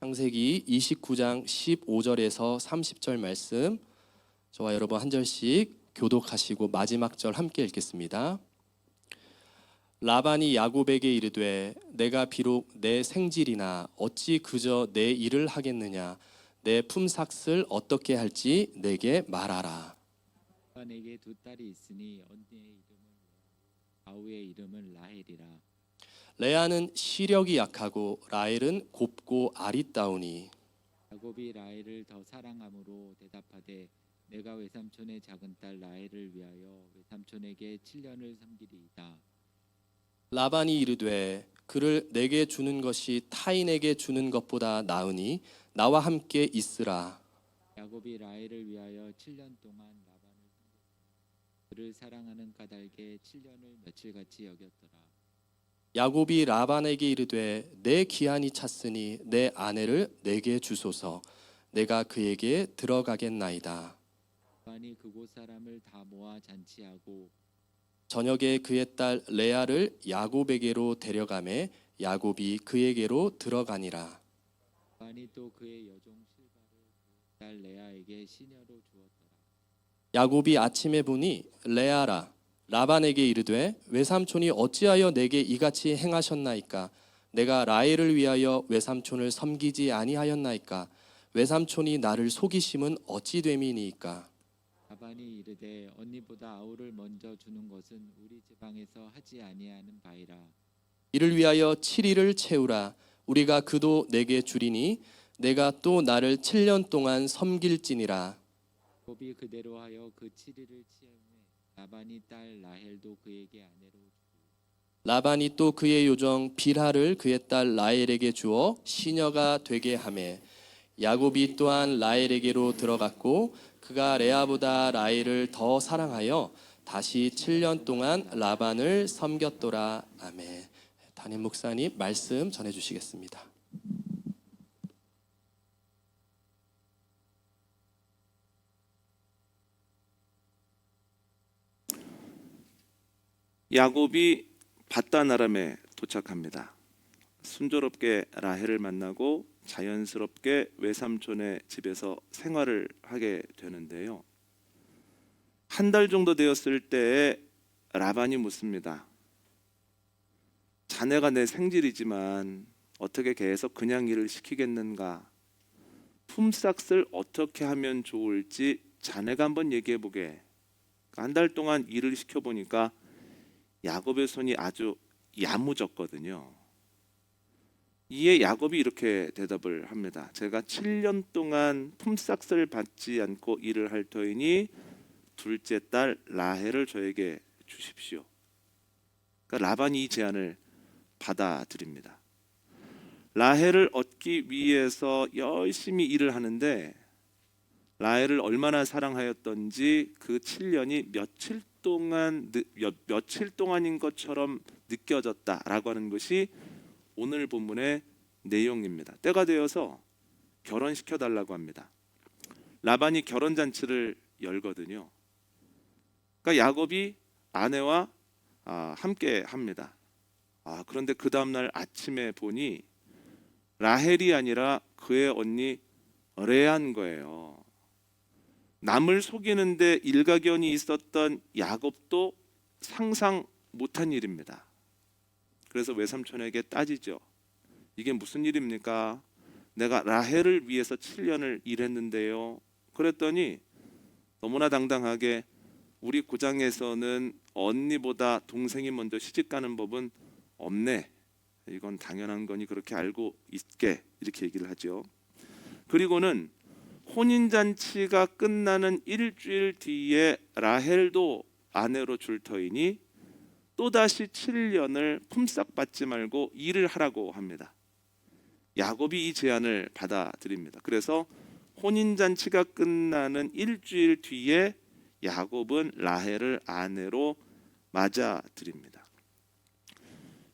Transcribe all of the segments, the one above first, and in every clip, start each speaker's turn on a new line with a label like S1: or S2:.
S1: 창세기 29장 15절에서 30절 말씀, 저와 여러분 한 절씩 교독하시고 마지막 절 함께 읽겠습니다. 라반이 야곱에게 이르되 내가 비록 내 생질이나 어찌 그저 내 일을 하겠느냐. 내 품삯을 어떻게 할지 내게 말하라.
S2: 라반에게 두 딸이 있으니 언니의 이름은 아우의 이름은 라헬이라.
S1: 레아는 시력이 약하고 라헬은 곱고 아리따우니
S2: 야곱이 라헬을 더 사랑함으로 대답하되 내가 외삼촌의 작은 딸 라헬을 위하여 외삼촌에게 7년을 섬기리이다.
S1: 라반이 이르되 그를 내게 주는 것이 타인에게 주는 것보다 나으니 나와 함께 있으라.
S2: 야곱이 라헬을 위하여 7년 동안 라반을 섬겼으나 그를 사랑하는 까닭에 7년을 며칠같이 여겼더라.
S1: 야곱이 라반에게 이르되 내 기한이 찼으니 내 아내를 내게 주소서. 내가 그에게 들어가겠나이다.
S2: 라반이 그곳 사람을 다 모아 잔치하고
S1: 저녁에 그의 딸 레아를 야곱에게로 데려가매 야곱이 그에게로 들어가니라.
S2: 라반이 또 그의 여종 실바를 그의 딸 레아에게 시녀로 주었더라.
S1: 야곱이 아침에 보니 레아라 라반에게 이르되 외삼촌이 어찌하여 내게 이같이 행하셨나이까. 내가 라헬을 위하여 외삼촌을 섬기지 아니하였나이까. 외삼촌이 나를 속이심은 어찌 됨이니이까.
S2: 라반이 이르되 언니보다 아우를 먼저 주는 것은 우리 지방에서 하지 아니하는 바이라.
S1: 이를 위하여 7일을 채우라. 우리가 그도 내게 주리니 내가 또 나를 7년 동안 섬길지니라.
S2: 야곱이 그대로 하여 그 7일을 치음에 라반이 딸 라헬도 그에게 아내로 주고
S1: 라반이 또 그의 요정 빌하를 그의 딸 라헬에게 주어 시녀가 되게 하매 야곱이 또한 라헬에게로 들어갔고 그가 레아보다 라헬을 더 사랑하여 다시 7년 동안 라반을 섬겼더라. 아멘. 담임 목사님 말씀 전해 주시겠습니다.
S3: 야곱이 밧단 아람에 도착합니다. 순조롭게 라헬을 만나고 자연스럽게 외삼촌의 집에서 생활을 하게 되는데요. 한 달 정도 되었을 때에 라반이 묻습니다. 자네가 내 생질이지만 어떻게 계속 그냥 일을 시키겠는가? 품삯을 어떻게 하면 좋을지 자네가 한번 얘기해 보게. 한 달 동안 일을 시켜보니까 야곱의 손이 아주 야무졌거든요. 이에 야곱이 이렇게 대답을 합니다. 제가 7년 동안 품삯을 받지 않고 일을 할 터이니 둘째 딸 라헬을 저에게 주십시오. 그러니까 라반이 이 제안을 받아들입니다. 라헬을 얻기 위해서 열심히 일을 하는데 라헬을 얼마나 사랑하였던지 그 7년이 며칠 동안인 것처럼 느껴졌다라고 하는 것이 오늘 본문의 내용입니다. 때가 되어서 결혼시켜 달라고 합니다. 라반이 결혼 잔치를 열거든요. 그러니까 야곱이 아내와 함께 합니다. 그런데 그 다음날 아침에 보니 라헬이 아니라 그의 언니 레아인 거예요. 남을 속이는데 일가견이 있었던 야곱도 상상 못한 일입니다. 그래서 외삼촌에게 따지죠. 이게 무슨 일입니까? 내가 라헬을 위해서 7년을 일했는데요. 그랬더니 너무나 당당하게 우리 고장에서는 언니보다 동생이 먼저 시집가는 법은 없네. 이건 당연한 거니 그렇게 알고 있게 이렇게 얘기를 하죠. 그리고는 혼인잔치가 끝나는 일주일 뒤에 라헬도 아내로 줄 터이니 또다시 7년을 품삯 받지 말고 일을 하라고 합니다. 야곱이 이 제안을 받아들입니다. 그래서 혼인잔치가 끝나는 일주일 뒤에 야곱은 라헬을 아내로 맞아들입니다.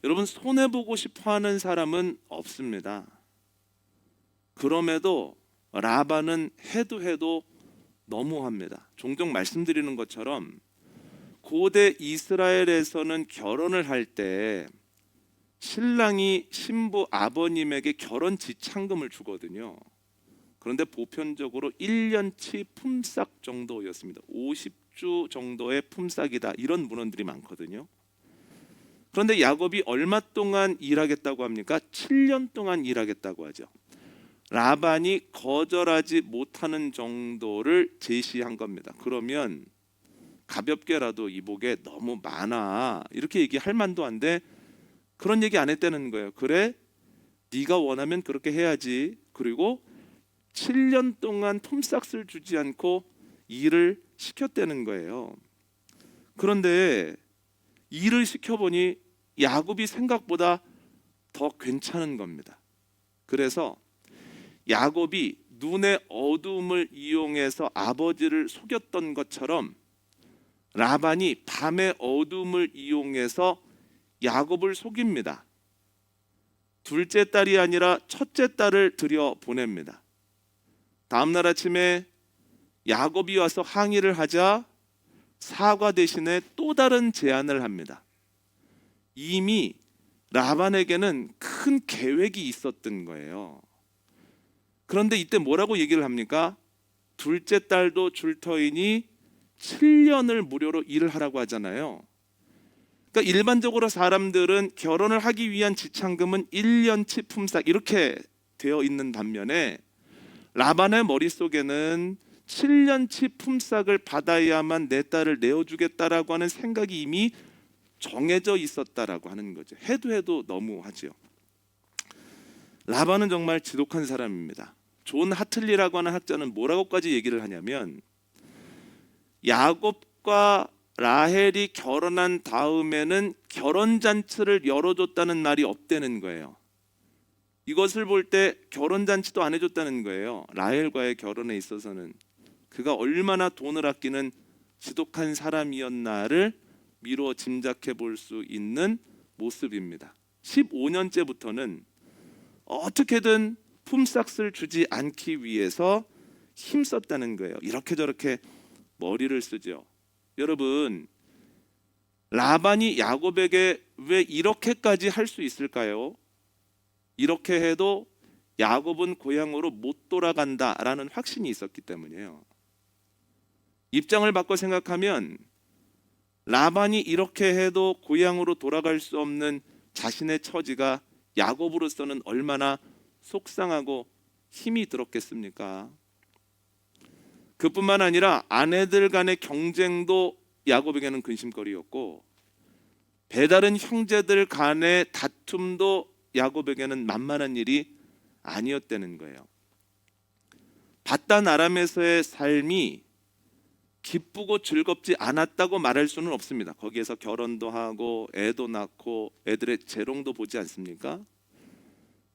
S3: 여러분, 손해보고 싶어하는 사람은 없습니다. 그럼에도 라반은 해도 너무합니다. 종종 말씀드리는 것처럼 고대 이스라엘에서는 결혼을 할 때 신랑이 신부 아버님에게 결혼 지참금을 주거든요. 그런데 보편적으로 1년치 품삯 정도였습니다. 50주 정도의 품삯이다. 이런 문헌들이 많거든요. 그런데 야곱이 얼마 동안 일하겠다고 합니까? 7년 동안 일하겠다고 하죠. 라반이 거절하지 못하는 정도를 제시한 겁니다. 그러면 가볍게라도 이복에 너무 많아 이렇게 얘기할 만도 한데 그런 얘기 안 했다는 거예요. 그래, 네가 원하면 그렇게 해야지. 그리고 7년 동안 품삯을 주지 않고 일을 시켰다는 거예요. 그런데 일을 시켜보니 야곱이 생각보다 더 괜찮은 겁니다. 그래서 야곱이 눈의 어두움을 이용해서 아버지를 속였던 것처럼 라반이 밤의 어두움을 이용해서 야곱을 속입니다. 둘째 딸이 아니라 첫째 딸을 들여 보냅니다. 다음 날 아침에 야곱이 와서 항의를 하자 사과 대신에 또 다른 제안을 합니다. 이미 라반에게는 큰 계획이 있었던 거예요. 그런데 이때 뭐라고 얘기를 합니까? 둘째 딸도 줄 터이니 7년을 무료로 일을 하라고 하잖아요. 그러니까 일반적으로 사람들은 결혼을 하기 위한 지참금은 1년치 품삯 이렇게 되어 있는 반면에 라반의 머릿속에는 7년치 품삯을 받아야만 내 딸을 내어주겠다라고 하는 생각이 이미 정해져 있었다라고 하는 거죠. 해도 너무하죠. 라반은 정말 지독한 사람입니다. 존 하틀리라고 하는 학자는 뭐라고까지 얘기를 하냐면 야곱과 라헬이 결혼한 다음에는 결혼잔치를 열어줬다는 말이 없다는 거예요. 이것을 볼 때 결혼잔치도 안 해줬다는 거예요. 라헬과의 결혼에 있어서는 그가 얼마나 돈을 아끼는 지독한 사람이었나를 미루어 짐작해 볼 수 있는 모습입니다. 15년째부터는 어떻게든 품삯을 주지 않기 위해서 힘썼다는 거예요. 이렇게 저렇게 머리를 쓰죠. 여러분, 라반이 야곱에게 왜 이렇게까지 할 수 있을까요? 이렇게 해도 야곱은 고향으로 못 돌아간다라는 확신이 있었기 때문이에요. 입장을 바꿔 생각하면 라반이 이렇게 해도 고향으로 돌아갈 수 없는 자신의 처지가 야곱으로서는 얼마나 속상하고 힘이 들었겠습니까? 그뿐만 아니라 아내들 간의 경쟁도 야곱에게는 근심거리였고 배다른 형제들 간의 다툼도 야곱에게는 만만한 일이 아니었다는 거예요. 밧단 아람에서의 삶이 기쁘고 즐겁지 않았다고 말할 수는 없습니다. 거기에서 결혼도 하고 애도 낳고 애들의 재롱도 보지 않습니까?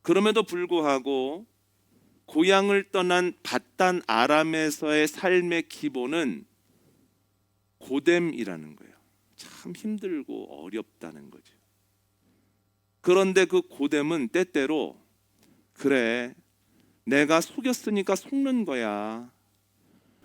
S3: 그럼에도 불구하고 고향을 떠난 밧단 아람에서의 삶의 기본은 고됨이라는 거예요. 참 힘들고 어렵다는 거죠. 그런데 그 고됨은 때때로 그래, 내가 속였으니까 속는 거야.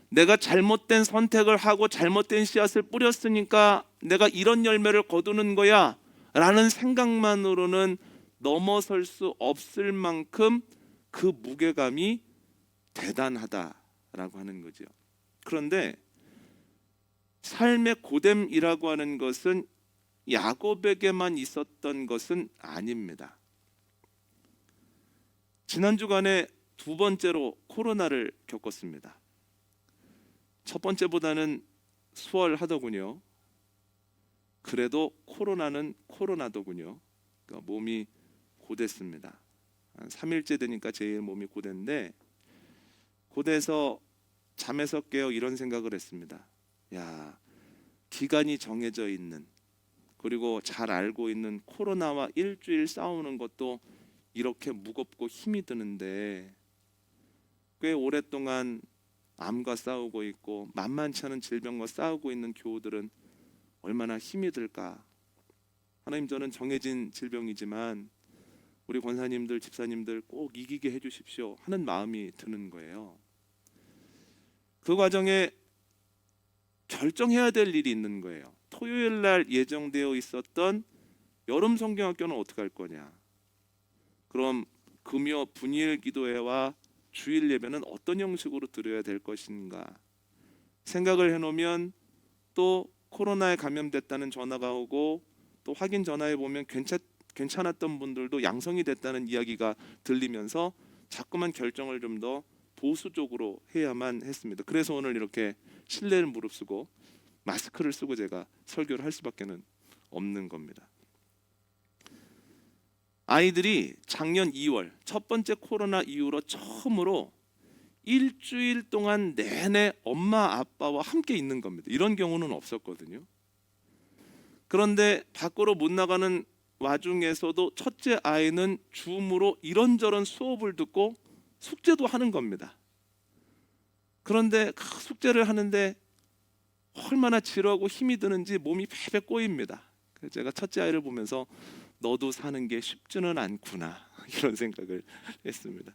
S3: 내가 잘못된 선택을 하고 잘못된 씨앗을 뿌렸으니까 내가 이런 열매를 거두는 거야 라는 생각만으로는 넘어설 수 없을 만큼 그 무게감이 대단하다라고 하는 거죠. 그런데 삶의 고됨이라고 하는 것은 야곱에게만 있었던 것은 아닙니다. 지난 주간에 두 번째로 코로나를 겪었습니다. 첫 번째보다는 수월하더군요. 그래도 코로나는 코로나더군요. 그러니까 몸이 고됐습니다. 한 3일째 되니까 제일 몸이 고된데 고돼서 잠에서 깨어 이런 생각을 했습니다. 야, 기간이 정해져 있는 그리고 잘 알고 있는 코로나와 일주일 싸우는 것도 이렇게 무겁고 힘이 드는데 꽤 오랫동안 암과 싸우고 있고 만만치 않은 질병과 싸우고 있는 교우들은 얼마나 힘이 들까. 하나님, 저는 정해진 질병이지만 우리 권사님들, 집사님들 꼭 이기게 해주십시오 하는 마음이 드는 거예요. 그 과정에 결정해야 될 일이 있는 거예요. 토요일 날 예정되어 있었던 여름 성경학교는 어떻게 할 거냐? 그럼 금요 분일 기도회와 주일 예배는 어떤 형식으로 드려야 될 것인가? 생각을 해놓으면 또 코로나에 감염됐다는 전화가 오고 또 확인 전화해 보면 괜찮았던 분들도 양성이 됐다는 이야기가 들리면서 자꾸만 결정을 좀 더 보수적으로 해야만 했습니다. 그래서 오늘 이렇게 신뢰를 무릅쓰고 마스크를 쓰고 제가 설교를 할 수밖에 없는 겁니다. 아이들이 작년 2월 첫 번째 코로나 이후로 처음으로 일주일 동안 내내 엄마 아빠와 함께 있는 겁니다. 이런 경우는 없었거든요. 그런데 밖으로 못 나가는 와중에서도 첫째 아이는 줌으로 이런저런 수업을 듣고 숙제도 하는 겁니다. 그런데 그 숙제를 하는데 얼마나 지루하고 힘이 드는지 몸이 패배 꼬입니다. 그래서 제가 첫째 아이를 보면서 너도 사는 게 쉽지는 않구나 이런 생각을 했습니다.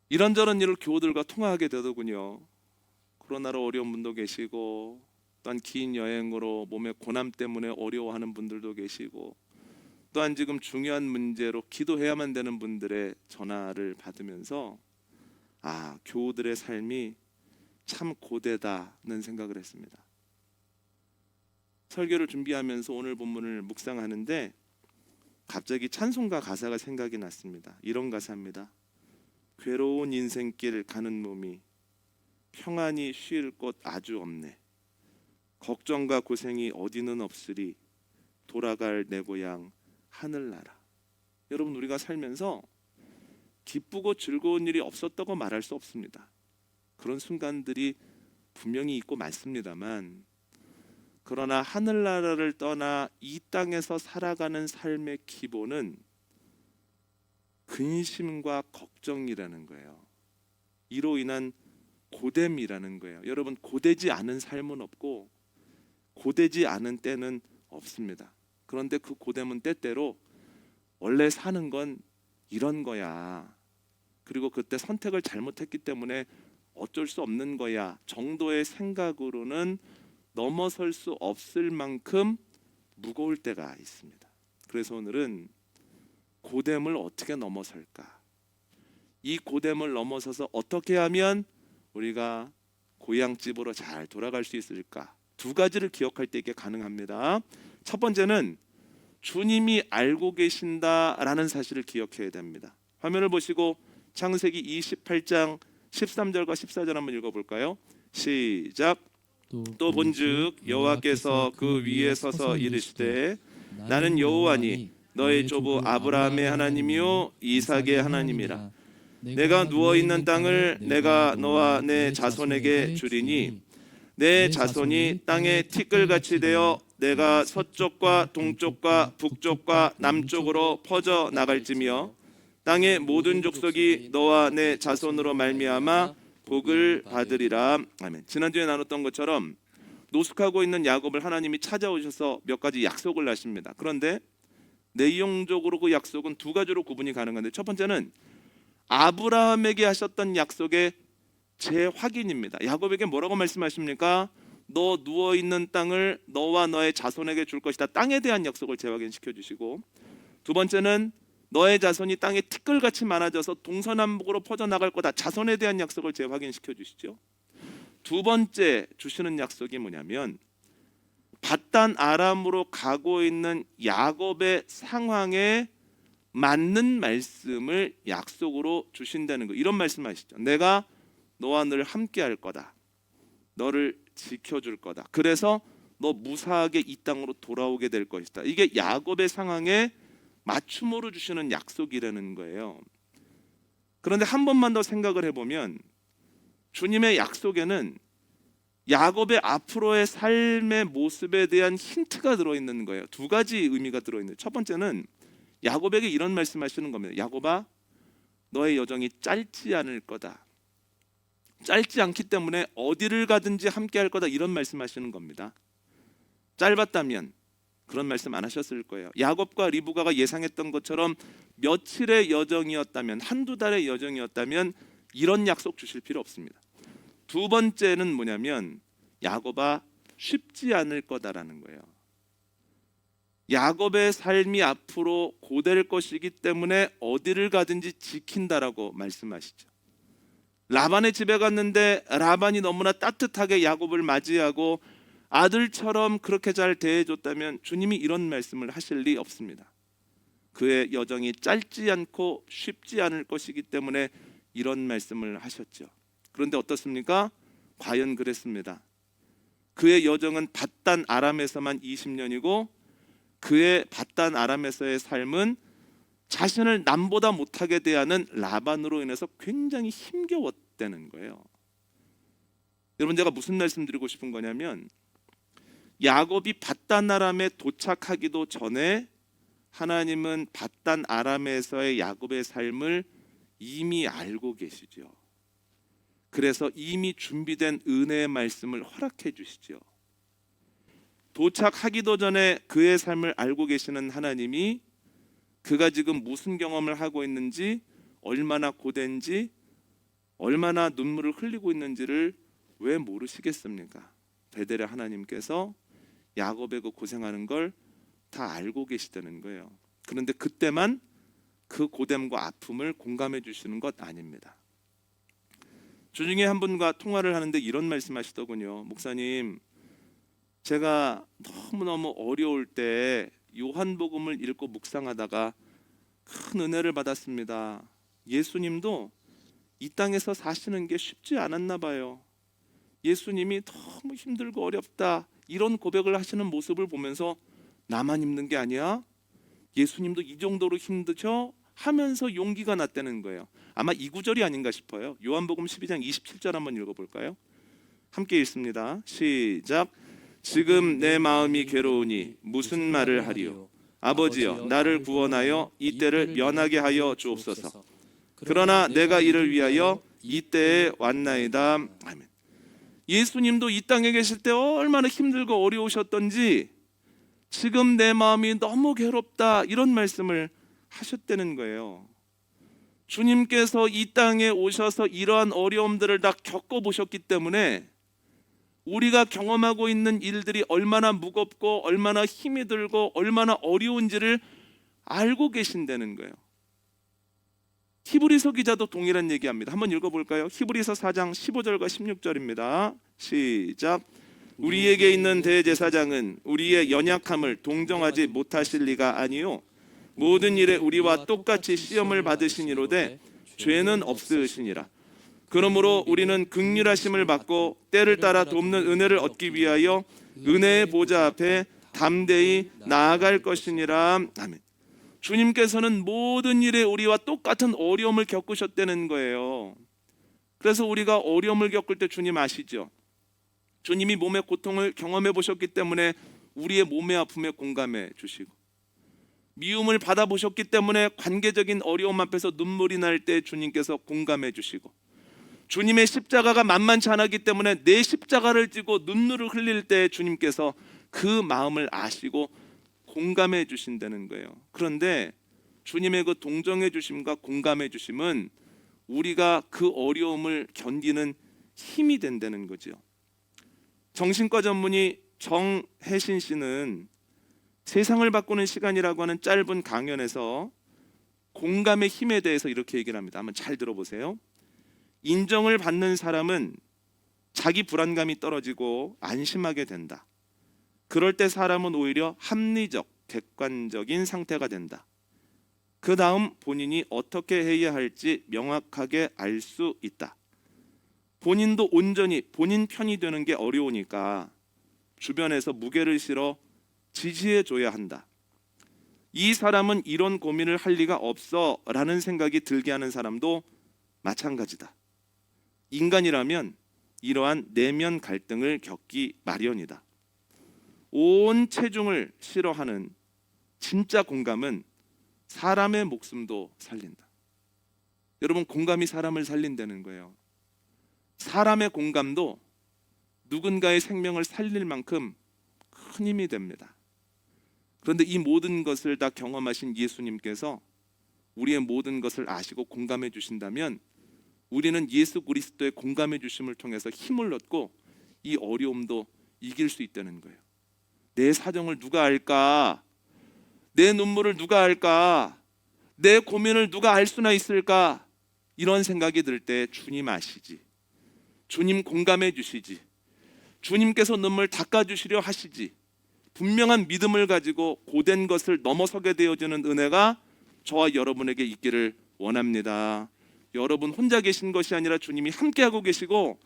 S3: 이런저런 일을 교우들과 통화하게 되더군요. 코로나로 어려운 분도 계시고 또한 긴 여행으로 몸의 고남 때문에 어려워하는 분들도 계시고 또한 지금 중요한 문제로 기도해야만 되는 분들의 전화를 받으면서 교우들의 삶이 참 고되다는 생각을 했습니다. 설교를 준비하면서 오늘 본문을 묵상하는데 갑자기 찬송가 가사가 생각이 났습니다. 이런 가사입니다. 괴로운 인생길 가는 몸이 평안히 쉴 곳 아주 없네. 걱정과 고생이 어디는 없으리 돌아갈 내 고향 하늘나라. 여러분, 우리가 살면서 기쁘고 즐거운 일이 없었다고 말할 수 없습니다. 그런 순간들이 분명히 있고 많습니다만, 그러나 하늘나라를 떠나 이 땅에서 살아가는 삶의 기본은 근심과 걱정이라는 거예요. 이로 인한 고됨이라는 거예요. 여러분, 고되지 않은 삶은 없고 고되지 않은 때는 없습니다. 그런데 그 고됨은 때때로 원래 사는 건 이런 거야. 그리고 그때 선택을 잘못했기 때문에 어쩔 수 없는 거야 정도의 생각으로는 넘어설 수 없을 만큼 무거울 때가 있습니다. 그래서 오늘은 고됨을 어떻게 넘어설까? 이 고됨을 넘어서서 어떻게 하면 우리가 고향집으로 잘 돌아갈 수 있을까? 두 가지를 기억할 때 이게 가능합니다. 첫 번째는 주님이 알고 계신다라는 사실을 기억해야 됩니다. 화면을 보시고 창세기 28장 13절과 14절 한번 읽어볼까요? 시작. 또 본즉 여호와께서 그 위에 서서 이르시되 나는 여호와니 너의 조부 아브라함의 하나님이요 이삭의 하나님이라. 내가 누워 있는 땅을 내가 너와 내 자손에게 주리니 내 자손이 땅에 티끌같이 되어 내가 서쪽과 동쪽과 북쪽과 남쪽으로 퍼져 나갈지며 땅의 모든 족속이 너와 내 자손으로 말미암아 복을 받으리라. 아멘. 지난주에 나눴던 것처럼 노숙하고 있는 야곱을 하나님이 찾아오셔서 몇 가지 약속을 하십니다. 그런데 내용적으로 그 약속은 두 가지로 구분이 가능한데, 첫 번째는 아브라함에게 하셨던 약속의 재확인입니다. 야곱에게 뭐라고 말씀하십니까? 너 누워 있는 땅을 너와 너의 자손에게 줄 것이다. 땅에 대한 약속을 재확인시켜 주시고, 두 번째는 너의 자손이 땅에 티끌같이 많아져서 동서남북으로 퍼져나갈 거다. 자손에 대한 약속을 재확인시켜 주시죠. 두 번째 주시는 약속이 뭐냐면 밧단 아람으로 가고 있는 야곱의 상황에 맞는 말씀을 약속으로 주신다는 거. 이런 말씀하시죠. 내가 너와 늘 함께 할 거다. 너를 지켜줄 거다. 그래서 너 무사하게 이 땅으로 돌아오게 될 것이다. 이게 야곱의 상황에 맞춤으로 주시는 약속이라는 거예요. 그런데 한 번만 더 생각을 해보면 주님의 약속에는 야곱의 앞으로의 삶의 모습에 대한 힌트가 들어있는 거예요. 두 가지 의미가 들어있는. 첫 번째는 야곱에게 이런 말씀하시는 겁니다. 야곱아, 너의 여정이 짧지 않을 거다. 짧지 않기 때문에 어디를 가든지 함께 할 거다. 이런 말씀하시는 겁니다. 짧았다면 그런 말씀 안 하셨을 거예요. 야곱과 리브가가 예상했던 것처럼 며칠의 여정이었다면, 한두 달의 여정이었다면 이런 약속 주실 필요 없습니다. 두 번째는 뭐냐면 야곱아, 쉽지 않을 거다라는 거예요. 야곱의 삶이 앞으로 고될 것이기 때문에 어디를 가든지 지킨다라고 말씀하시죠. 라반의 집에 갔는데 라반이 너무나 따뜻하게 야곱을 맞이하고 아들처럼 그렇게 잘 대해줬다면 주님이 이런 말씀을 하실 리 없습니다. 그의 여정이 짧지 않고 쉽지 않을 것이기 때문에 이런 말씀을 하셨죠. 그런데 어떻습니까? 과연 그랬습니다. 그의 여정은 밧단 아람에서만 20년이고 그의 밧단 아람에서의 삶은 자신을 남보다 못하게 대하는 라반으로 인해서 굉장히 힘겨웠다는 거예요. 여러분, 제가 무슨 말씀 드리고 싶은 거냐면 야곱이 밧단 아람에 도착하기도 전에 하나님은 밧단 아람에서의 야곱의 삶을 이미 알고 계시죠. 그래서 이미 준비된 은혜의 말씀을 허락해 주시죠. 도착하기도 전에 그의 삶을 알고 계시는 하나님이 그가 지금 무슨 경험을 하고 있는지, 얼마나 고된지, 얼마나 눈물을 흘리고 있는지를 왜 모르시겠습니까? 베델의 하나님께서 야곱의 그 고생하는 걸 다 알고 계시다는 거예요. 그런데 그때만 그 고됨과 아픔을 공감해 주시는 것 아닙니다. 주중에 한 분과 통화를 하는데 이런 말씀하시더군요. 목사님, 제가 너무너무 어려울 때 요한복음을 읽고 묵상하다가 큰 은혜를 받았습니다. 예수님도 이 땅에서 사시는 게 쉽지 않았나 봐요. 예수님이 너무 힘들고 어렵다, 이런 고백을 하시는 모습을 보면서 나만 힘든 게 아니야? 예수님도 이 정도로 힘드셔? 하면서 용기가 났다는 거예요. 아마 이 구절이 아닌가 싶어요. 요한복음 12장 27절 한번 읽어볼까요? 함께 읽습니다. 시작. 지금 내 마음이 괴로우니 무슨 말을 하리요? 아버지여, 나를 구원하여 이 때를 면하게 하여 주옵소서. 그러나 내가 이를 위하여 이 때에 왔나이다. 아멘. 예수님도 이 땅에 계실 때 얼마나 힘들고 어려우셨던지 지금 내 마음이 너무 괴롭다, 이런 말씀을 하셨다는 거예요. 주님께서 이 땅에 오셔서 이러한 어려움들을 다 겪어보셨기 때문에 우리가 경험하고 있는 일들이 얼마나 무겁고 얼마나 힘이 들고 얼마나 어려운지를 알고 계신다는 거예요. 히브리서 기자도 동일한 얘기합니다. 한번 읽어볼까요? 히브리서 4장 15절과 16절입니다. 시작. 우리에게 있는 대제사장은 우리의 연약함을 동정하지 못하실 리가 아니요 모든 일에 우리와 똑같이 시험을 받으시니로되 죄는 없으시니라. 그러므로 우리는 긍휼하심을 받고 때를 따라 돕는 은혜를 얻기 위하여 은혜의 보좌 앞에 담대히 나아갈 것이니라. 아멘. 주님께서는 모든 일에 우리와 똑같은 어려움을 겪으셨다는 거예요. 그래서 우리가 어려움을 겪을 때 주님 아시죠? 주님이 몸의 고통을 경험해 보셨기 때문에 우리의 몸의 아픔에 공감해 주시고, 미움을 받아보셨기 때문에 관계적인 어려움 앞에서 눈물이 날 때 주님께서 공감해 주시고, 주님의 십자가가 만만치 않았기 때문에 내 십자가를 지고 눈물을 흘릴 때 주님께서 그 마음을 아시고 공감해 주신다는 거예요. 그런데 주님의 그 동정해 주심과 공감해 주심은 우리가 그 어려움을 견디는 힘이 된다는 거죠. 정신과 전문의 정혜신 씨는 세상을 바꾸는 시간이라고 하는 짧은 강연에서 공감의 힘에 대해서 이렇게 얘기를 합니다. 한번 잘 들어보세요. 인정을 받는 사람은 자기 불안감이 떨어지고 안심하게 된다. 그럴 때 사람은 오히려 합리적, 객관적인 상태가 된다. 그 다음 본인이 어떻게 해야 할지 명확하게 알 수 있다. 본인도 온전히 본인 편이 되는 게 어려우니까 주변에서 무게를 실어 지지해 줘야 한다. 이 사람은 이런 고민을 할 리가 없어 라는 생각이 들게 하는 사람도 마찬가지다. 인간이라면 이러한 내면 갈등을 겪기 마련이다. 온 체중을 싫어하는 진짜 공감은 사람의 목숨도 살린다. 여러분, 공감이 사람을 살린다는 거예요. 사람의 공감도 누군가의 생명을 살릴 만큼 큰 힘이 됩니다. 그런데 이 모든 것을 다 경험하신 예수님께서 우리의 모든 것을 아시고 공감해 주신다면 우리는 예수 그리스도의 공감해 주심을 통해서 힘을 얻고 이 어려움도 이길 수 있다는 거예요. 내 사정을 누가 알까? 내 눈물을 누가 알까? 내 고민을 누가 알 수나 있을까? 이런 생각이 들 때 주님 아시지. 주님 공감해 주시지. 주님께서 눈물 닦아주시려 하시지. 분명한 믿음을 가지고 고된 것을 넘어서게 되어지는 은혜가 저와 여러분에게 있기를 원합니다. 여러분 혼자 계신 것이 아니라 주님이 함께하고 계시고,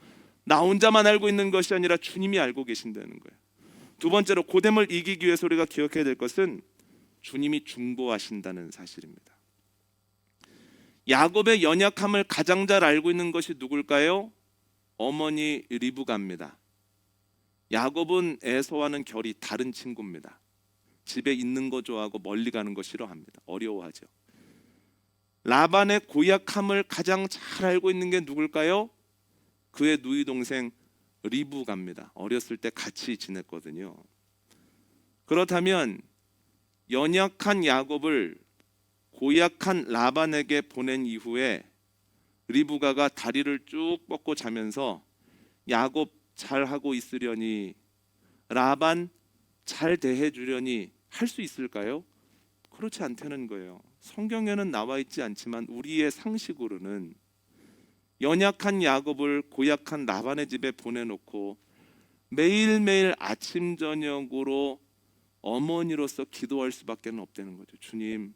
S3: 나 혼자만 알고 있는 것이 아니라 주님이 알고 계신다는 거예요. 두 번째로, 고됨을 이기기 위해서 우리가 기억해야 될 것은 주님이 중보하신다는 사실입니다. 야곱의 연약함을 가장 잘 알고 있는 것이 누굴까요? 어머니 리브가입니다. 야곱은 에서와는 결이 다른 친구입니다. 집에 있는 거 좋아하고 멀리 가는 거 싫어합니다. 어려워하죠. 라반의 고약함을 가장 잘 알고 있는 게 누굴까요? 그의 누이 동생 리브가입니다. 어렸을 때 같이 지냈거든요. 그렇다면 연약한 야곱을 고약한 라반에게 보낸 이후에 리브가가 다리를 쭉 뻗고 자면서 야곱 잘하고 있으려니, 라반 잘 대해주려니 할 수 있을까요? 그렇지 않다는 거예요. 성경에는 나와 있지 않지만 우리의 상식으로는 연약한 야곱을 고약한 라반의 집에 보내놓고 매일매일 아침 저녁으로 어머니로서 기도할 수밖에 없다는 거죠. 주님,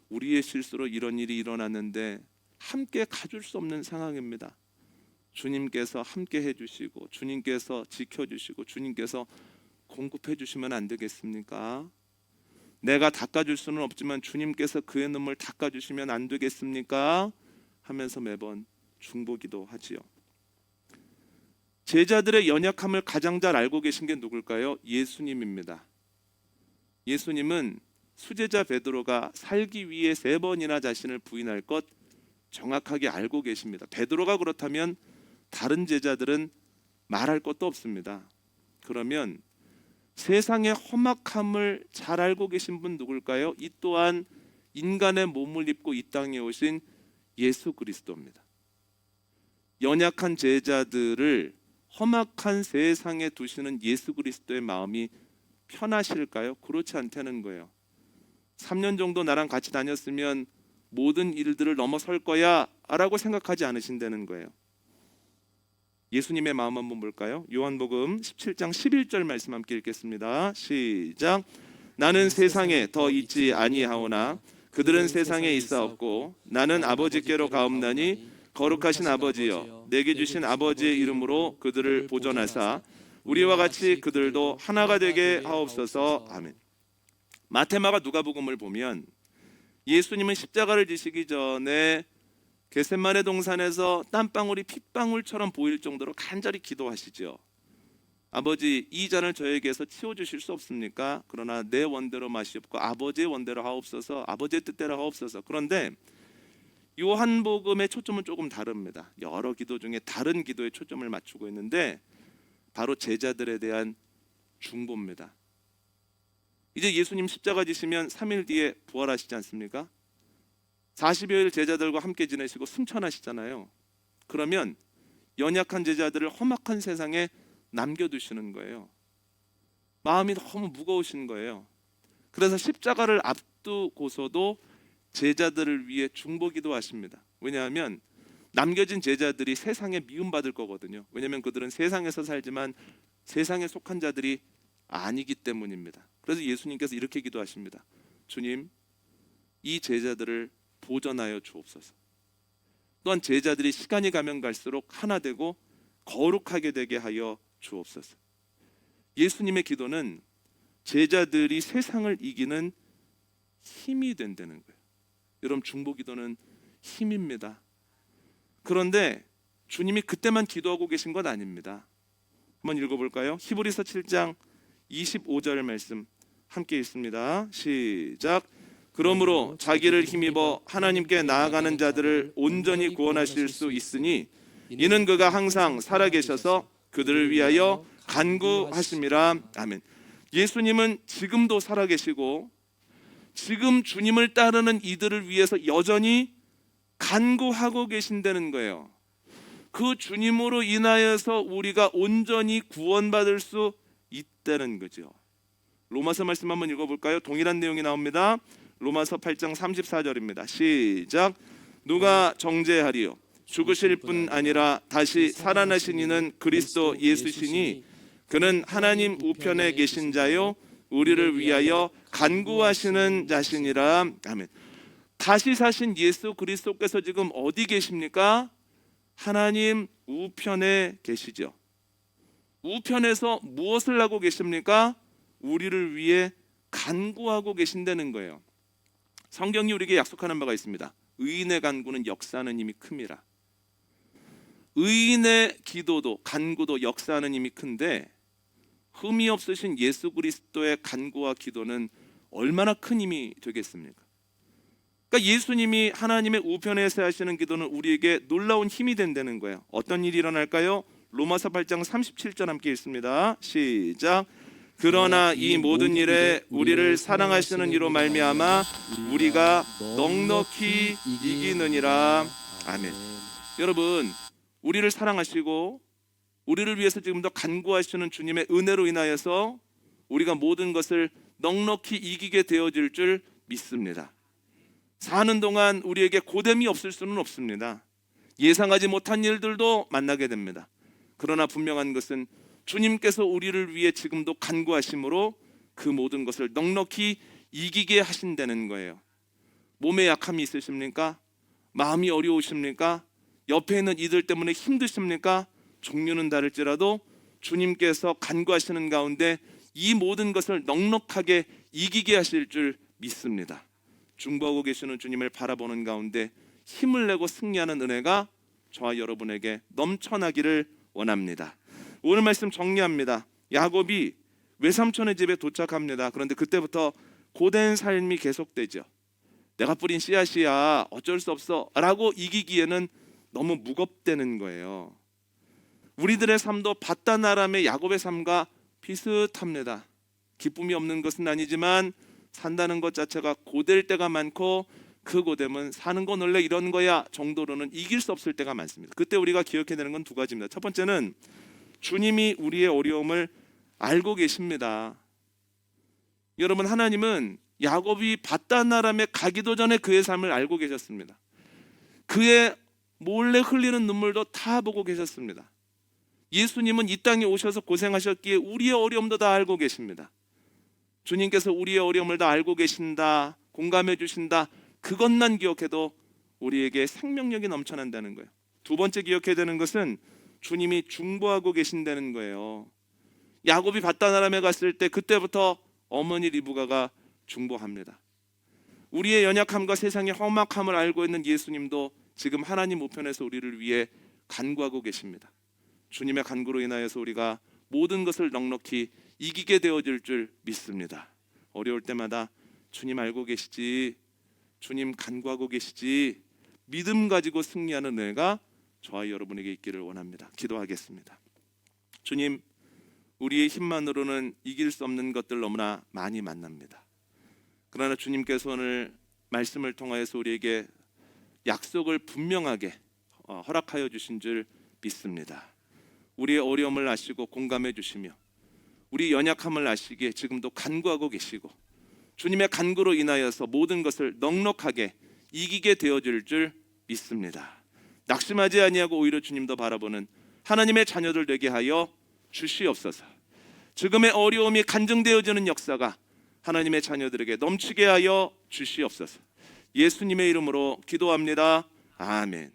S3: 우리의 실수로 이런 일이 일어났는데 함께 가줄 수 없는 상황입니다. 주님께서 함께 해주시고, 주님께서 지켜주시고, 주님께서 공급해 주시면 안 되겠습니까? 내가 닦아줄 수는 없지만 주님께서 그의 눈물 닦아주시면 안 되겠습니까? 하면서 매번 중보기도 하지요. 제자들의 연약함을 가장 잘 알고 계신 게 누굴까요? 예수님입니다. 예수님은 수제자 베드로가 살기 위해 3번이나 자신을 부인할 것 정확하게 알고 계십니다. 베드로가 그렇다면 다른 제자들은 말할 것도 없습니다. 그러면 세상의 험악함을 잘 알고 계신 분 누굴까요? 이 또한 인간의 몸을 입고 이 땅에 오신 예수 그리스도입니다. 연약한 제자들을 험악한 세상에 두시는 예수 그리스도의 마음이 편하실까요? 그렇지 않다는 거예요. 3년 정도 나랑 같이 다녔으면 모든 일들을 넘어설 거야 라고 생각하지 않으신다는 거예요. 예수님의 마음 한번 볼까요? 요한복음 17장 11절 말씀 함께 읽겠습니다. 시작. 나는 세상에 더 있지 아니하오나 그들은 세상에 있사옵고 나는 아버지께로 가옵나니 거룩하신 아버지여, 내게 주신 아버지의 이름으로 그들을 보존하사 우리와 같이 그들도 하나가 되게 하옵소서. 아멘. 마태마가 누가복음을 보면 예수님은 십자가를 지시기 전에 겟세마네 동산에서 땀방울이 핏방울처럼 보일 정도로 간절히 기도하시죠. 아버지, 이 잔을 저에게서 치워주실 수 없습니까? 그러나 내 원대로 마시옵고 아버지의 원대로 하옵소서. 아버지의 뜻대로 하옵소서. 그런데 요한복음의 초점은 조금 다릅니다. 여러 기도 중에 다른 기도에 초점을 맞추고 있는데 바로 제자들에 대한 중보입니다. 이제 예수님 십자가 지시면 3일 뒤에 부활하시지 않습니까? 40여일 제자들과 함께 지내시고 승천하시잖아요. 그러면 연약한 제자들을 험악한 세상에 남겨두시는 거예요. 마음이 너무 무거우신 거예요. 그래서 십자가를 앞두고서도 제자들을 위해 중보기도 하십니다. 왜냐하면 남겨진 제자들이 세상에 미움받을 거거든요. 왜냐하면 그들은 세상에서 살지만 세상에 속한 자들이 아니기 때문입니다. 그래서 예수님께서 이렇게 기도하십니다. 주님, 이 제자들을 보존하여 주옵소서. 또한 제자들이 시간이 가면 갈수록 하나 되고 거룩하게 되게 하여 주옵소서. 예수님의 기도는 제자들이 세상을 이기는 힘이 된다는 거예요. 여러분, 중보기도는 힘입니다. 그런데 주님이 그때만 기도하고 계신 건 아닙니다. 한번 읽어볼까요? 히브리서 7장 25절 말씀 함께 읽습니다. 시작. 그러므로 자기를 힘입어 하나님께 나아가는 자들을 온전히 구원하실 수 있으니 이는 그가 항상 살아계셔서 그들을 위하여 간구하심이라. 아멘. 예수님은 지금도 살아계시고 지금 주님을 따르는 이들을 위해서 여전히 간구하고 계신다는 거예요. 그 주님으로 인하여서 우리가 온전히 구원받을 수 있다는 거죠. 로마서 말씀 한번 읽어볼까요? 동일한 내용이 나옵니다. 로마서 8장 34절입니다. 시작. 누가 정죄하리요? 죽으실 뿐 아니라 다시 살아나신 이는 그리스도 예수시니 그는 하나님 우편에 계신 자요 우리를 위하여 간구하시는 자시니라. 아멘. 다시 사신 예수 그리스도께서 지금 어디 계십니까? 하나님 우편에 계시죠. 우편에서 무엇을 하고 계십니까? 우리를 위해 간구하고 계신다는 거예요. 성경이 우리에게 약속하는 바가 있습니다. 의인의 간구는 역사하는 힘이 큽니다. 의인의 기도도 간구도 역사하는 힘이 큰데 흠이 없으신 예수 그리스도의 간구와 기도는 얼마나 큰 힘이 되겠습니까? 그러니까 예수님이 하나님의 우편에서 하시는 기도는 우리에게 놀라운 힘이 된다는 거예요. 어떤 일이 일어날까요? 로마서 8장 37절 함께 읽습니다. 시작. 그러나 이 모든 일에 우리를 사랑하시는 이로 말미암아 우리가 넉넉히 이기느니라. 아멘. 여러분, 우리를 사랑하시고 우리를 위해서 지금도 간구하시는 주님의 은혜로 인하여서 우리가 모든 것을 넉넉히 이기게 되어질 줄 믿습니다. 사는 동안 우리에게 고됨이 없을 수는 없습니다. 예상하지 못한 일들도 만나게 됩니다. 그러나 분명한 것은 주님께서 우리를 위해 지금도 간구하심으로 그 모든 것을 넉넉히 이기게 하신다는 거예요. 몸에 약함이 있으십니까? 마음이 어려우십니까? 옆에 있는 이들 때문에 힘드십니까? 종류는 다를지라도 주님께서 간구하시는 가운데 이 모든 것을 넉넉하게 이기게 하실 줄 믿습니다. 중보하고 계시는 주님을 바라보는 가운데 힘을 내고 승리하는 은혜가 저와 여러분에게 넘쳐나기를 원합니다. 오늘 말씀 정리합니다. 야곱이 외삼촌의 집에 도착합니다. 그런데 그때부터 고된 삶이 계속되죠. 내가 뿌린 씨앗이야 어쩔 수 없어 라고 이기기에는 너무 무겁다는 거예요. 우리들의 삶도 바다나람의 야곱의 삶과 비슷합니다. 기쁨이 없는 것은 아니지만 산다는 것 자체가 고될 때가 많고 그 고됨은 사는 건 원래 이런 거야 정도로는 이길 수 없을 때가 많습니다. 그때 우리가 기억해야 되는 건 두 가지입니다. 첫 번째는 주님이 우리의 어려움을 알고 계십니다. 여러분, 하나님은 야곱이 바다나람에 가기도 전에 그의 삶을 알고 계셨습니다. 그의 몰래 흘리는 눈물도 다 보고 계셨습니다. 예수님은 이 땅에 오셔서 고생하셨기에 우리의 어려움도 다 알고 계십니다. 주님께서 우리의 어려움을 다 알고 계신다, 공감해 주신다, 그것만 기억해도 우리에게 생명력이 넘쳐난다는 거예요. 두 번째 기억해야 되는 것은 주님이 중보하고 계신다는 거예요. 야곱이 바다나람에 갔을 때 그때부터 어머니 리브가가 중보합니다. 우리의 연약함과 세상의 험악함을 알고 있는 예수님도 지금 하나님 우편에서 우리를 위해 간구하고 계십니다. 주님의 간구로 인하여서 우리가 모든 것을 넉넉히 이기게 되어질 줄 믿습니다. 어려울 때마다 주님 알고 계시지, 주님 간구하고 계시지, 믿음 가지고 승리하는 은혜가 저와 여러분에게 있기를 원합니다. 기도하겠습니다. 주님, 우리의 힘만으로는 이길 수 없는 것들 너무나 많이 만납니다. 그러나 주님께서 오늘 말씀을 통하여서 우리에게 약속을 분명하게 허락하여 주신 줄 믿습니다. 우리의 어려움을 아시고 공감해 주시며 우리 연약함을 아시기에 지금도 간구하고 계시고 주님의 간구로 인하여서 모든 것을 넉넉하게 이기게 되어질 줄 믿습니다. 낙심하지 아니하고 오히려 주님도 바라보는 하나님의 자녀들 되게 하여 주시옵소서. 지금의 어려움이 간증되어지는 역사가 하나님의 자녀들에게 넘치게 하여 주시옵소서. 예수님의 이름으로 기도합니다. 아멘.